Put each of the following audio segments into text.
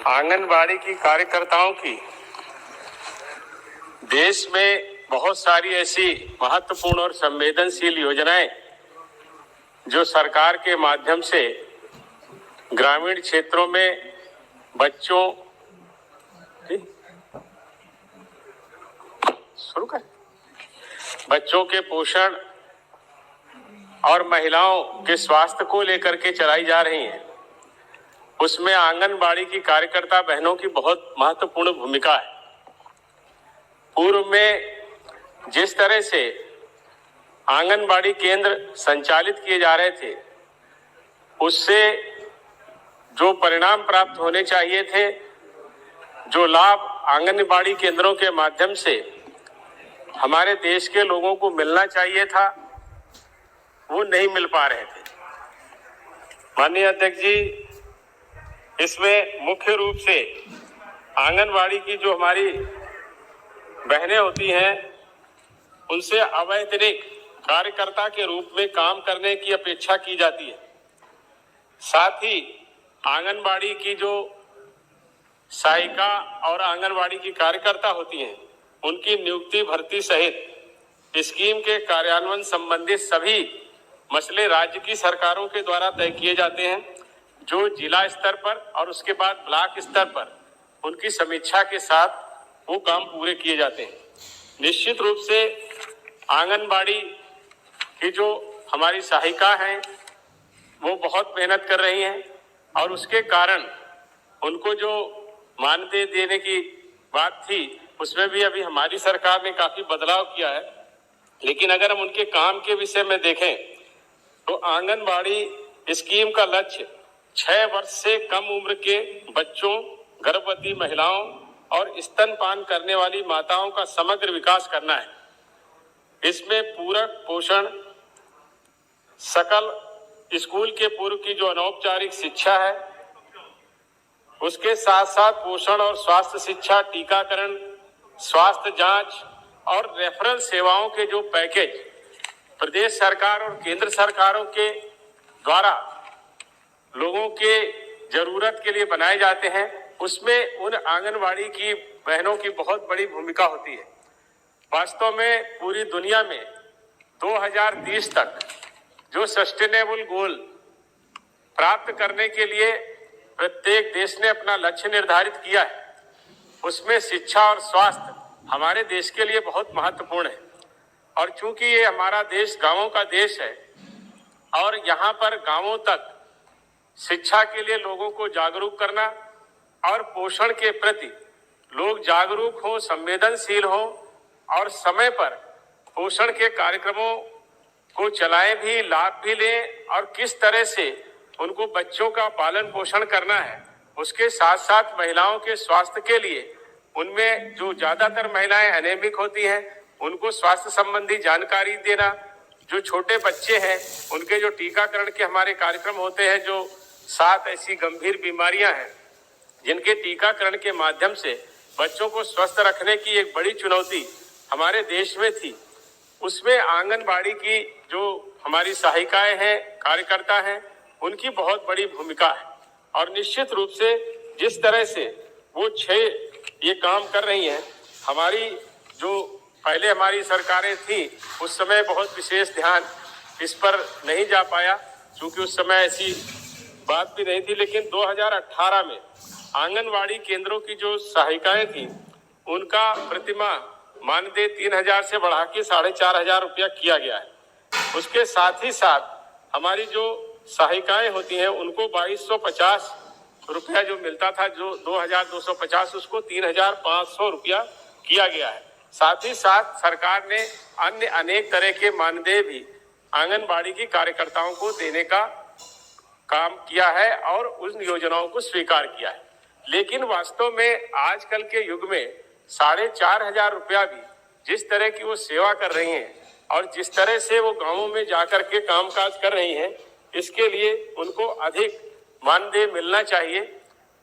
आंगनबाड़ी की कार्यकर्ताओं की देश में बहुत सारी ऐसी महत्वपूर्ण और संवेदनशील योजनाएं जो सरकार के माध्यम से ग्रामीण क्षेत्रों में बच्चों के पोषण और महिलाओं के स्वास्थ्य को लेकर के चलाई जा रही हैं। उसमें आंगनबाड़ी की कार्यकर्ता बहनों की बहुत महत्वपूर्ण भूमिका है। पूर्व में जिस तरह से आंगनबाड़ी केंद्र संचालित किए जा रहे थे, उससे जो परिणाम प्राप्त होने चाहिए थे, जो लाभ आंगनबाड़ी केंद्रों के माध्यम से हमारे देश के लोगों को मिलना चाहिए था, वो नहीं मिल पा रहे थे। माननीय अध्यक्ष जी, इसमें मुख्य रूप से आंगनबाड़ी की जो हमारी बहनें होती हैं, उनसे अवैतनिक कार्यकर्ता के रूप में काम करने की अपेक्षा की जाती है। साथ ही आंगनबाड़ी की जो सहायिका और आंगनबाड़ी की कार्यकर्ता होती हैं, उनकी नियुक्ति भर्ती सहित स्कीम के कार्यान्वयन संबंधित सभी मसले राज्य की सरकारों के द्वारा तय किए जाते हैं, जो जिला स्तर पर और उसके बाद ब्लॉक स्तर पर उनकी समीक्षा के साथ वो काम पूरे किए जाते हैं। निश्चित रूप से आंगनबाड़ी की जो हमारी सहायिका हैं, वो बहुत मेहनत कर रही हैं और उसके कारण उनको जो मानदेय देने की बात थी, उसमें भी अभी हमारी सरकार ने काफी बदलाव किया है। लेकिन अगर हम उनके काम के विषय में देखें तो आंगनबाड़ी स्कीम का लक्ष्य 6 वर्ष से कम उम्र के बच्चों, गर्भवती महिलाओं और स्तनपान करने वाली माताओं का समग्र विकास करना है। इसमें पूरक पोषण, सकल स्कूल के पूर्व की जो अनौपचारिक शिक्षा है, उसके साथ साथ पोषण और स्वास्थ्य शिक्षा, टीकाकरण, स्वास्थ्य जांच और रेफरल सेवाओं के जो पैकेज प्रदेश सरकार और केंद्र सरकारों के द्वारा लोगों के जरूरत के लिए बनाए जाते हैं, उसमें उन आंगनबाड़ी की बहनों की बहुत बड़ी भूमिका होती है। वास्तव में पूरी दुनिया में 2030 तक जो सस्टेनेबल गोल प्राप्त करने के लिए प्रत्येक देश ने अपना लक्ष्य निर्धारित किया है, उसमें शिक्षा और स्वास्थ्य हमारे देश के लिए बहुत महत्वपूर्ण है। और चूंकि ये हमारा देश गांवों का देश है और यहाँ पर गांवों तक शिक्षा के लिए लोगों को जागरूक करना और पोषण के प्रति लोग जागरूक हों, संवेदनशील हों और समय पर पोषण के कार्यक्रमों को चलाएं भी, लाभ भी लें और किस तरह से उनको बच्चों का पालन पोषण करना है। उसके साथ साथ महिलाओं के स्वास्थ्य के लिए, उनमें जो ज्यादातर महिलाएं एनेमिक होती हैं, उनको स्वास्थ्य संबंधी जानकारी देना, जो छोटे बच्चे हैं उनके जो टीकाकरण के हमारे कार्यक्रम होते हैं, जो 7 ऐसी गंभीर बीमारियां हैं जिनके टीकाकरण के माध्यम से बच्चों को स्वस्थ रखने की एक बड़ी चुनौती हमारे देश में थी, उसमें आंगनबाड़ी की जो हमारी सहायिकाएं हैं, कार्यकर्ता हैं, उनकी बहुत बड़ी भूमिका है। और निश्चित रूप से जिस तरह से वो 6 ये काम कर रही हैं, हमारी जो पहले हमारी सरकारें थी उस समय बहुत विशेष ध्यान इस पर नहीं जा पाया, क्योंकि उस समय ऐसी बात भी नहीं थी। लेकिन 2018 में आंगनबाड़ी केंद्रों की जो सहायिकाएं थी, उनका प्रतिमाह मानदेय 3000 से बढ़ा के 4500 रुपया किया गया है। उसके साथ ही साथ हमारी जो सहायिकाएं होती हैं, उनको 2250 रुपया जो मिलता था, जो 2250, उसको 3500 रुपया किया गया है। साथ ही साथ सरकार ने अन्य अनेक तरह के मानदेय भी आंगनबाड़ी की कार्यकर्ताओं को देने का काम किया है और उन योजनाओं को स्वीकार किया है। लेकिन वास्तव में आजकल के युग में 4500 रुपया भी जिस तरह की वो सेवा कर रही हैं और जिस तरह से वो गांवों में जाकर के कामकाज कर रही हैं, इसके लिए उनको अधिक मानदेय मिलना चाहिए।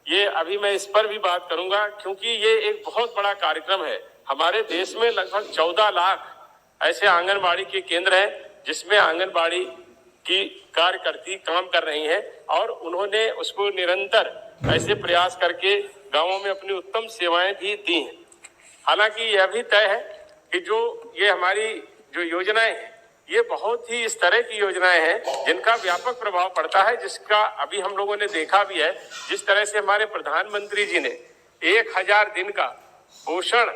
ये अभी मैं इस पर भी बात करूंगा, क्योंकि ये एक बहुत बड़ा कार्यक्रम है। हमारे देश में लगभग 14 लाख ऐसे आंगनबाड़ी के केंद्र हैं जिसमें आंगनबाड़ी की कार्यकर्ती काम कर रही हैं और उन्होंने उसको निरंतर ऐसे प्रयास करके गांवों में अपनी उत्तम सेवाएं भी दी हैं। हालांकि यह भी तय है कि जो ये हमारी जो योजनाएं हैं ये बहुत ही इस तरह की योजनाएं हैं जिनका व्यापक प्रभाव पड़ता है, जिसका अभी हम लोगों ने देखा भी है। जिस तरह से हमारे प्रधानमंत्री जी ने 1000 दिन का पोषण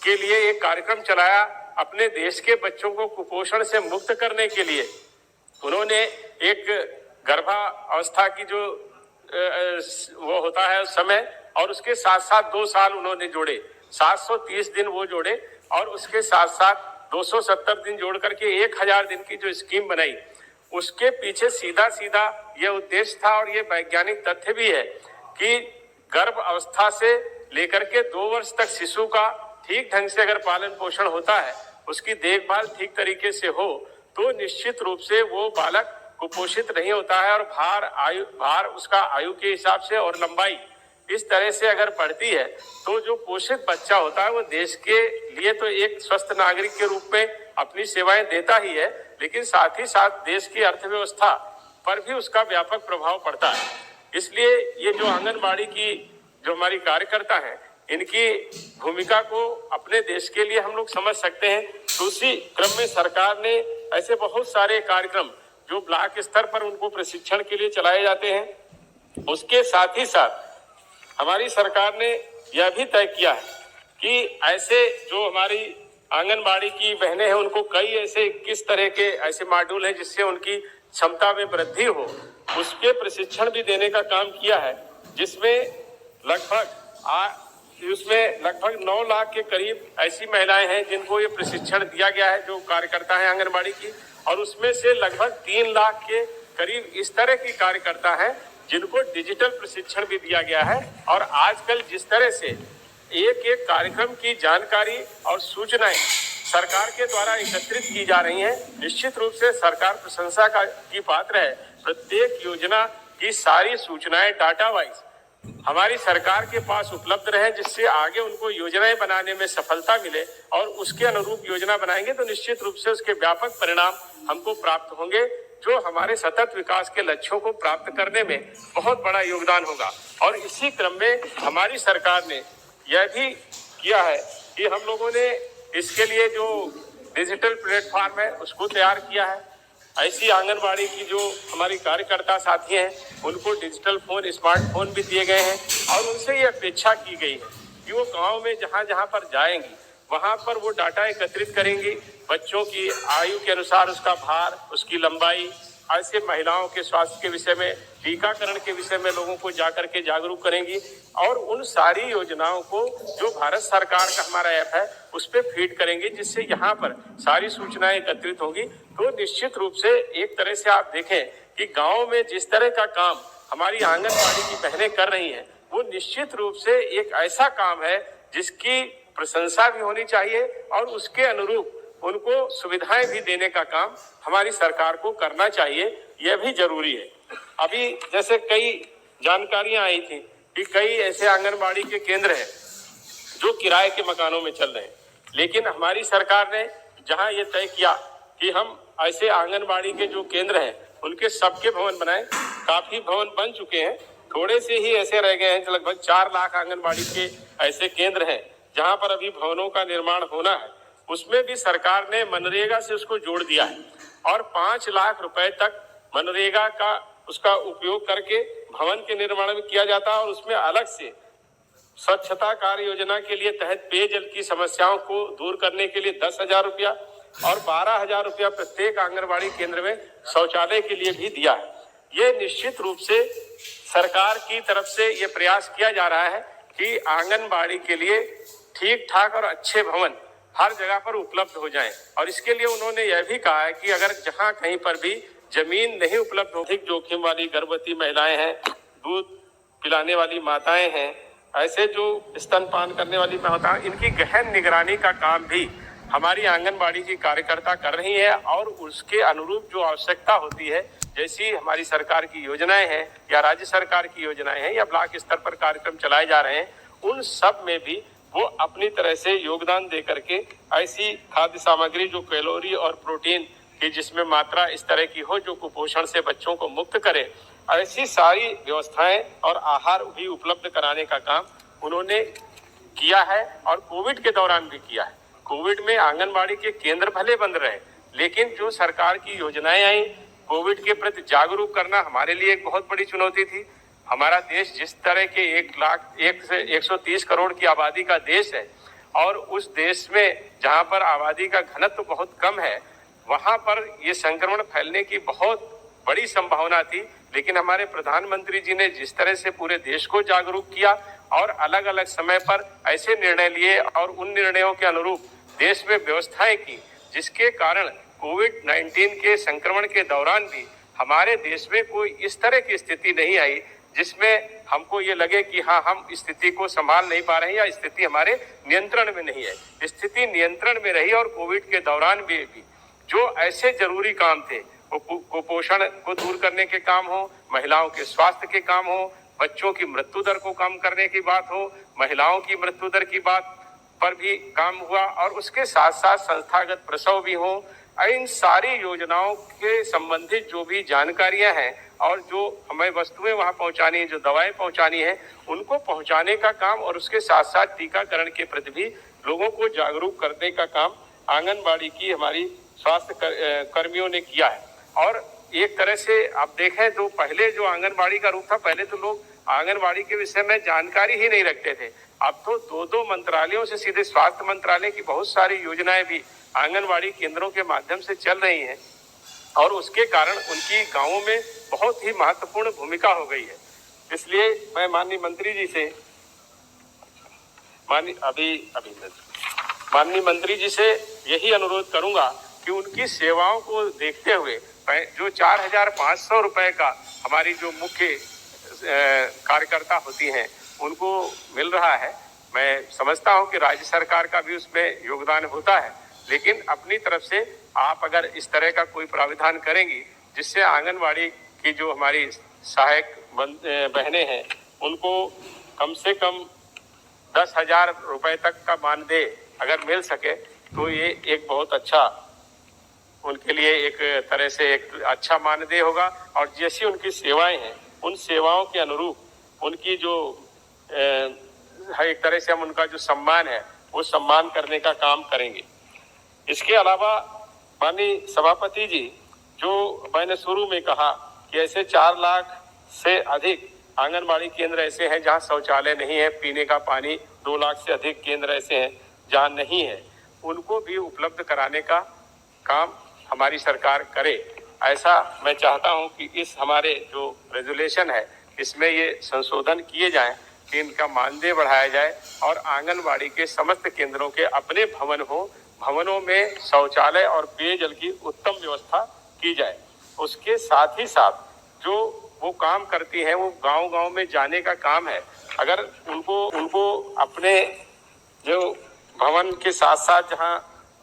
के लिए एक कार्यक्रम चलाया, अपने देश के बच्चों को कुपोषण से मुक्त करने के लिए उन्होंने एक गर्भावस्था की जो वो होता है समय और उसके साथ साथ 2 साल उन्होंने जोड़े, 730 दिन वो जोड़े और उसके साथ साथ 270 दिन जोड़ करके 1000 दिन की जो स्कीम बनाई, उसके पीछे सीधा सीधा यह उद्देश्य था और ये वैज्ञानिक तथ्य भी है कि गर्भ अवस्था से लेकर के 2 वर्ष तक शिशु का ठीक ढंग से अगर पालन पोषण होता है, उसकी देखभाल ठीक तरीके से हो तो निश्चित रूप से वो बालक कुपोषित नहीं होता है और भार उसका आयु के हिसाब से और लंबाई इस तरह से अगर बढ़ती है तो जो पोषित बच्चा होता है वो देश के लिए तो एक स्वस्थ नागरिक के रूप में अपनी सेवाएं देता ही है, लेकिन साथ ही साथ देश की अर्थव्यवस्था पर भी उसका व्यापक प्रभाव पड़ता है। इसलिए ये जो आंगनबाड़ी की जो हमारी कार्यकर्ता हैं, इनकी भूमिका को अपने देश के लिए हम लोग समझ सकते हैं। तो उसी क्रम में सरकार ने ऐसे बहुत सारे कार्यक्रम जो ब्लॉक स्तर पर उनको प्रशिक्षण के लिए चलाए जाते हैं, उसके साथ ही साथ हमारी सरकार ने यह भी तय किया है कि ऐसे जो हमारी आंगनबाड़ी की बहनें हैं उनको कई ऐसे 21 तरह के ऐसे मॉड्यूल हैं जिससे उनकी क्षमता में वृद्धि हो, उसके प्रशिक्षण भी देने का काम किया है, जिसमें लगभग 9 लाख के करीब ऐसी महिलाएं हैं जिनको ये प्रशिक्षण दिया गया है जो कार्यकर्ता है आंगनबाड़ी की, और उसमें से लगभग 3 लाख के करीब इस तरह की कार्यकर्ता है जिनको डिजिटल प्रशिक्षण भी दिया गया है। और आजकल जिस तरह से एक एक कार्यक्रम की जानकारी और सूचनाएं सरकार के द्वारा एकत्रित की जा रही हैं, निश्चित रूप से सरकार प्रशंसा की पात्र है। प्रत्येक योजना की सारी सूचनाएं डाटा वाइज हमारी सरकार के पास उपलब्ध रहे, जिससे आगे उनको योजनाएं बनाने में सफलता मिले और उसके अनुरूप योजना बनाएंगे तो निश्चित रूप से उसके व्यापक परिणाम हमको प्राप्त होंगे, जो हमारे सतत विकास के लक्ष्यों को प्राप्त करने में बहुत बड़ा योगदान होगा। और इसी क्रम में हमारी सरकार ने यह भी किया है कि हम लोगों ने इसके लिए जो डिजिटल प्लेटफॉर्म है उसको तैयार किया है। ऐसी आंगनबाड़ी की जो हमारी कार्यकर्ता साथी हैं उनको डिजिटल फोन, स्मार्टफोन भी दिए गए हैं और उनसे ये अपेक्षा की गई है कि वो गांव में जहां जहां पर जाएंगी वहां पर वो डाटा एकत्रित करेंगी, बच्चों की आयु के अनुसार उसका भार, उसकी लंबाई, ऐसे महिलाओं के स्वास्थ्य के विषय में, टीकाकरण के विषय में लोगों को जाकर के जागरूक करेंगी और उन सारी योजनाओं को जो भारत सरकार का हमारा ऐप है उस पर फीड करेंगे, जिससे यहाँ पर सारी सूचनाएं एकत्रित होंगी। तो निश्चित रूप से एक तरह से आप देखें कि गाँव में जिस तरह का काम हमारी आंगनबाड़ी की बहनें कर रही हैं वो निश्चित रूप से एक ऐसा काम है जिसकी प्रशंसा भी होनी चाहिए और उसके अनुरूप उनको सुविधाएं भी देने का काम हमारी सरकार को करना चाहिए, यह भी जरूरी है। अभी जैसे कई जानकारियां आई थी कि कई ऐसे आंगनबाड़ी के केंद्र हैं जो किराए के मकानों में चल रहे हैं, लेकिन हमारी सरकार ने जहां ये तय किया कि हम ऐसे आंगनबाड़ी के जो केंद्र हैं उनके सबके भवन बनाएं, काफी भवन बन चुके हैं, थोड़े से ही ऐसे रह गए हैं। लगभग 4 लाख आंगनबाड़ी के ऐसे केंद्र हैं जहां पर अभी भवनों का निर्माण होना है, उसमें भी सरकार ने मनरेगा से उसको जोड़ दिया है और 5 लाख रुपए तक मनरेगा का उसका उपयोग करके भवन के निर्माण में किया जाता है और उसमें अलग से स्वच्छता कार्य योजना के लिए तहत पेयजल की समस्याओं को दूर करने के लिए 10,000 रुपया और 12,000 रुपया प्रत्येक आंगनबाड़ी केंद्र में शौचालय के लिए भी दिया है। ये निश्चित रूप से सरकार की तरफ से ये प्रयास किया जा रहा है कि आंगनबाड़ी के लिए ठीक ठाक और अच्छे भवन हर जगह पर उपलब्ध हो जाएं। और इसके लिए उन्होंने यह भी कहा है कि अगर जहां कहीं पर भी जमीन नहीं उपलब्ध हो, अधिक जोखिम वाली गर्भवती महिलाएं हैं, दूध पिलाने वाली माताएं हैं, ऐसे जो स्तनपान करने वाली माताएं, इनकी गहन निगरानी का काम भी हमारी आंगनबाड़ी की कार्यकर्ता कर रही है और उसके अनुरूप जो आवश्यकता होती है, जैसी हमारी सरकार की योजनाएं हैं या राज्य सरकार की योजनाएं हैं या ब्लॉक स्तर पर कार्यक्रम चलाए जा रहे हैं, उन सब में भी वो अपनी तरह से योगदान दे करके ऐसी खाद्य सामग्री जो कैलोरी और प्रोटीन कि जिसमें मात्रा इस तरह की हो जो कुपोषण से बच्चों को मुक्त करे। ऐसी सारी व्यवस्थाएं और आहार भी उपलब्ध कराने का काम उन्होंने किया है और कोविड के दौरान भी किया है। कोविड में आंगनबाड़ी के केंद्र भले बंद रहे, लेकिन जो सरकार की योजनाएं आई, कोविड के प्रति जागरूक करना हमारे लिए एक बहुत बड़ी चुनौती थी। हमारा देश जिस तरह के 1 से 130 करोड़ की आबादी का देश है और उस देश में जहां पर आबादी का घनत्व बहुत कम है, वहां पर ये संक्रमण फैलने की बहुत बड़ी संभावना थी। लेकिन हमारे प्रधानमंत्री जी ने जिस तरह से पूरे देश को जागरूक किया और अलग अलग समय पर ऐसे निर्णय लिए और उन निर्णयों के अनुरूप देश में व्यवस्थाएं की, जिसके कारण कोविड-19 के संक्रमण के दौरान भी हमारे देश में कोई इस तरह की स्थिति नहीं आई जिसमें हमको ये लगे कि हाँ, हम स्थिति को संभाल नहीं पा रहे हैं या स्थिति हमारे नियंत्रण में नहीं है। स्थिति नियंत्रण में रही और कोविड के दौरान भी जो ऐसे जरूरी काम थे, वो कुपोषण को दूर करने के काम हो, महिलाओं के स्वास्थ्य के काम हो, बच्चों की मृत्यु दर को कम करने की बात हो, महिलाओं की मृत्यु दर की बात पर भी काम हुआ और उसके साथ साथ संस्थागत प्रसव भी हो। इन सारी योजनाओं के संबंधित जो भी जानकारियां हैं और जो हमें वस्तुएं वहां पहुंचानी है, जो दवाएं पहुंचानी है, उनको पहुंचाने का काम और उसके साथ साथ टीकाकरण के प्रति भी लोगों को जागरूक करने का काम आंगनबाड़ी की हमारी स्वास्थ्य कर्मियों ने किया है। और एक तरह से आप देखें तो पहले जो आंगनबाड़ी का रूप था, पहले तो लोग आंगनबाड़ी के विषय में जानकारी ही नहीं रखते थे। अब तो 2 मंत्रालयों से सीधे स्वास्थ्य मंत्रालय की बहुत सारी योजनाएं भी आंगनबाड़ी केंद्रों के माध्यम से चल रही हैं और उसके कारण उनकी गांवों में बहुत ही महत्वपूर्ण भूमिका हो गई है। इसलिए मैं माननीय मंत्री जी से माननीय मंत्री जी से यही अनुरोध करूंगा कि उनकी सेवाओं को देखते हुए जो 4,500 रुपए का हमारी जो मुख्य कार्यकर्ता होती हैं उनको मिल रहा है, मैं समझता हूं कि राज्य सरकार का भी उसमें योगदान होता है, लेकिन अपनी तरफ से आप अगर इस तरह का कोई प्राविधान करेंगी जिससे आंगनबाड़ी की जो हमारी सहायक बहनें हैं उनको कम से कम 10,000 रुपए तक का मानदेय अगर मिल सके तो ये एक बहुत अच्छा उनके लिए एक तरह से एक अच्छा मानदेय होगा। और जैसी उनकी सेवाएं हैं उन सेवाओं के अनुरूप उनकी जो एक तरह से हम उनका जो सम्मान है वो सम्मान करने का काम करेंगे। इसके अलावा माननीय सभापति जी, जो मैंने शुरू में कहा कि ऐसे 4 लाख से अधिक आंगनबाड़ी केंद्र ऐसे हैं जहां शौचालय नहीं है, पीने का पानी 2 लाख से अधिक केंद्र ऐसे हैं जहां नहीं है, उनको भी उपलब्ध कराने का काम हमारी सरकार करे। ऐसा मैं चाहता हूं कि इस हमारे जो रेजुलेशन है इसमें ये संशोधन किए जाएं कि इनका मानदेय बढ़ाया जाए और आंगनबाड़ी के समस्त केंद्रों के अपने भवन हो, भवनों में शौचालय और पेयजल की उत्तम व्यवस्था की जाए। उसके साथ ही साथ जो वो काम करती हैं वो गांव-गांव में जाने का काम है। अगर उनको अपने जो भवन के साथ साथ जहां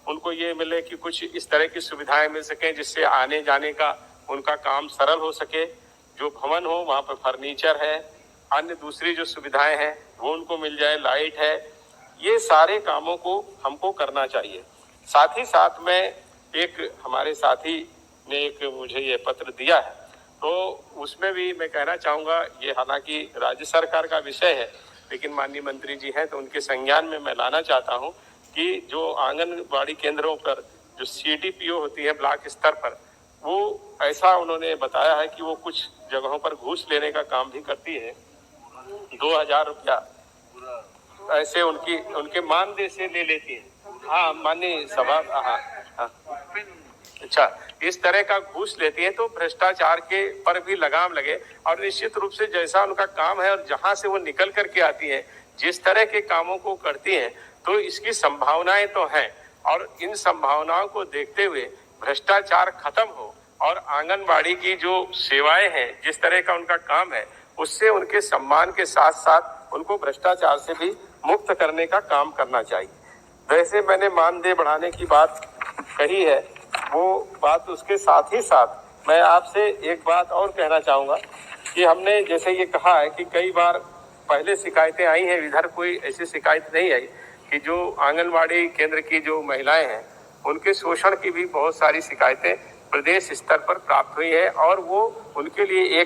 उनको ये मिले कि कुछ इस तरह की सुविधाएं मिल सकें जिससे आने जाने का उनका काम सरल हो सके, जो भवन हो वहां पर फर्नीचर है, अन्य दूसरी जो सुविधाएं हैं वो उनको मिल जाए, लाइट है, ये सारे कामों को हमको करना चाहिए। साथ ही साथ में एक हमारे साथी ने एक मुझे ये पत्र दिया है तो उसमें भी मैं कहना चाहूँगा, ये हालांकि राज्य सरकार का विषय है लेकिन माननीय मंत्री जी हैं तो उनके संज्ञान में मैं लाना चाहता हूँ कि जो आंगनबाड़ी केंद्रों पर जो CDPO होती है ब्लॉक स्तर पर, वो ऐसा उन्होंने बताया है कि वो कुछ जगहों पर घूस लेने का काम भी करती है। 2,000 रुपया ऐसे उनके मानदेय से ले लेती है। हाँ माननीय सभा, हाँ अच्छा, इस तरह का घूस लेती है तो भ्रष्टाचार के पर भी लगाम लगे और निश्चित रूप से जैसा उनका काम है और जहां से वो निकल करके आती है, जिस तरह के कामों को करती हैं, तो इसकी संभावनाएं तो हैं और इन संभावनाओं को देखते हुए भ्रष्टाचार खत्म हो और आंगनबाड़ी की जो सेवाएं हैं, जिस तरह का उनका काम है, उससे उनके सम्मान के साथ साथ उनको भ्रष्टाचार से भी मुक्त करने का काम करना चाहिए। वैसे मैंने मानदेय बढ़ाने की बात कही है, वो बात उसके साथ ही साथ मैं आपसे एक बात और कहना चाहूँगा कि हमने जैसे ये कहा है कि कई बार पहले शिकायतें आई हैं, इधर कोई ऐसी शिकायत नहीं आई कि जो आंगनबाड़ी केंद्र की जो महिलाएं हैं उनके शोषण की भी बहुत सारी शिकायतें प्रदेश स्तर पर प्राप्त हुई है और वो उनके लिए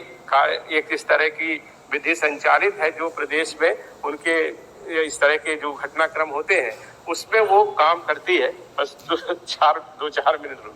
एक इस तरह की विधि संचालित है जो प्रदेश में उनके इस तरह के जो घटनाक्रम होते हैं उसमें वो काम करती है। बस दो चार मिनट रुक